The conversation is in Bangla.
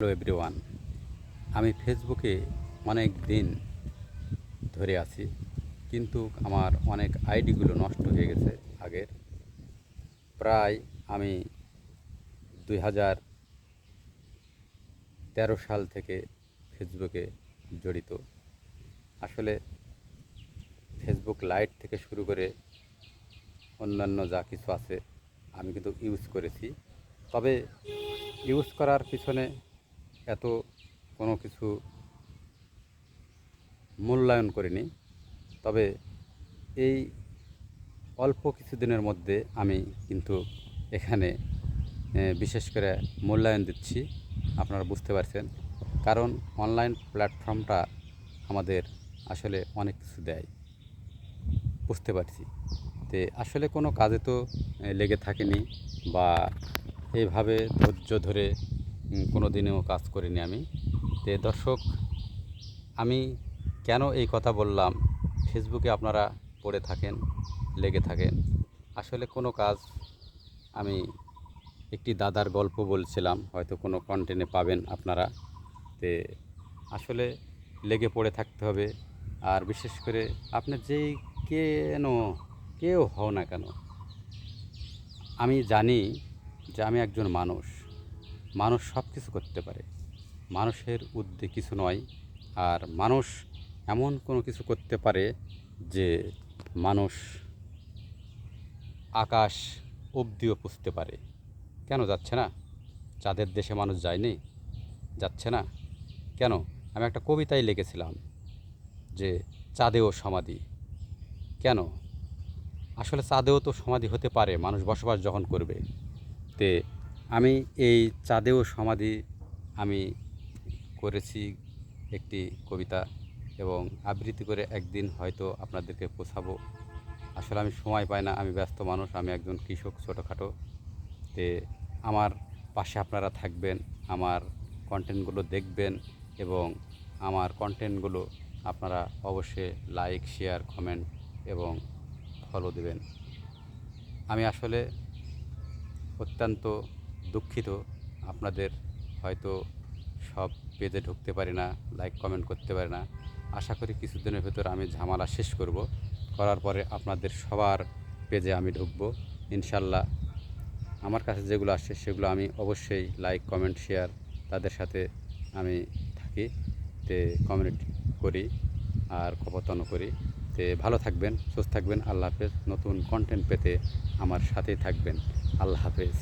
হ্যালো এভরিওয়ান, আমি ফেসবুকে অনেক দিন ধরে আছি, কিন্তু আমার অনেক আইডিগুলো নষ্ট হয়ে গেছে আগের। প্রায় আমি 2013 সাল থেকে ফেসবুকে জড়িত। আসলে ফেসবুক লাইট থেকে শুরু করে অন্যান্য যা কিছু আছে আমি কিন্তু ইউজ করেছি। তবে ইউজ করার পিছনে এত কোনো কিছু মূল্যায়ন করিনি। তবে এই অল্প কিছুদিনের মধ্যে আমি কিন্তু এখানে বিশেষ করে মূল্যায়ন দিচ্ছি। আপনারা বুঝতে পারছেন, কারণ অনলাইন প্ল্যাটফর্মটা আমাদের আসলে অনেক কিছু দেয়, বুঝতে পারছি। তে আসলে কোনো কাজে তো লেগে থাকিনি, বা এইভাবে ধৈর্য ধরে কোনো দিনেও কাজ করিনি আমি। তে দর্শক, আমি কেন এই কথা বললাম, ফেসবুকে আপনারা পড়ে থাকেন, লেগে থাকেন। আসলে কোনো কাজ, আমি একটি দাদার গল্প বলছিলাম, হয়তো কোনো কন্টেন্টে পাবেন আপনারা। তে আসলে লেগে পড়ে থাকতে হবে। আর বিশেষ করে আপনি যেই কেন কেউ হও না কেন, আমি জানি যে আমি একজন মানুষ। মানুষ সব কিছু করতে পারে, মানুষের ঊর্ধ্বে কিছু নয়। আর মানুষ এমন কোনো কিছু করতে পারে যে মানুষ আকাশ অবধিও পুষতে পারে। কেন যাচ্ছে না? চাঁদের দেশে মানুষ যায়নি? যাচ্ছে না কেন? আমি একটা কবিতায় লিখেছিলাম যে চাঁদেও সমাধি। কেন? আসলে চাঁদেও তো সমাধি হতে পারে মানুষ বসবাস যখন করবে। তে আমি এই চাঁদেও সমাধি আমি করেছি একটি কবিতা, এবং আবৃত্তি করে একদিন হয়তো আপনাদেরকে পৌঁছাবো। আসলে আমি সময় পাই না, আমি ব্যস্ত মানুষ, আমি একজন কৃষক ছোটোখাটো। তে আমার পাশে আপনারা থাকবেন, আমার কন্টেন্টগুলো দেখবেন, এবং আমার কন্টেন্টগুলো আপনারা অবশ্যই লাইক, শেয়ার, কমেন্ট এবং ফলো দেবেন। আমি আসলে অত্যন্ত দুঃখিত, আপনাদের হয়তো সব পেজে ঢুকতে পারি না, লাইক কমেন্ট করতে পারি না। আশা করি কিছুদিনের ভেতর আমি ঝামেলা শেষ করব, করার পরে আপনাদের সবার পেজে আমি ঢুকবো ইনশাল্লাহ। আমার কাছে যেগুলো আসে সেগুলো আমি অবশ্যই লাইক, কমেন্ট, শেয়ার তাদের সাথে আমি থাকি, তে কমিউনিটি করি আর কথোপকথন করি। তে ভালো থাকবেন, সুস্থ থাকবেন। আল্লাহ হাফেজ। নতুন কন্টেন্ট পেতে আমার সাথেই থাকবেন। আল্লাহ হাফেজ।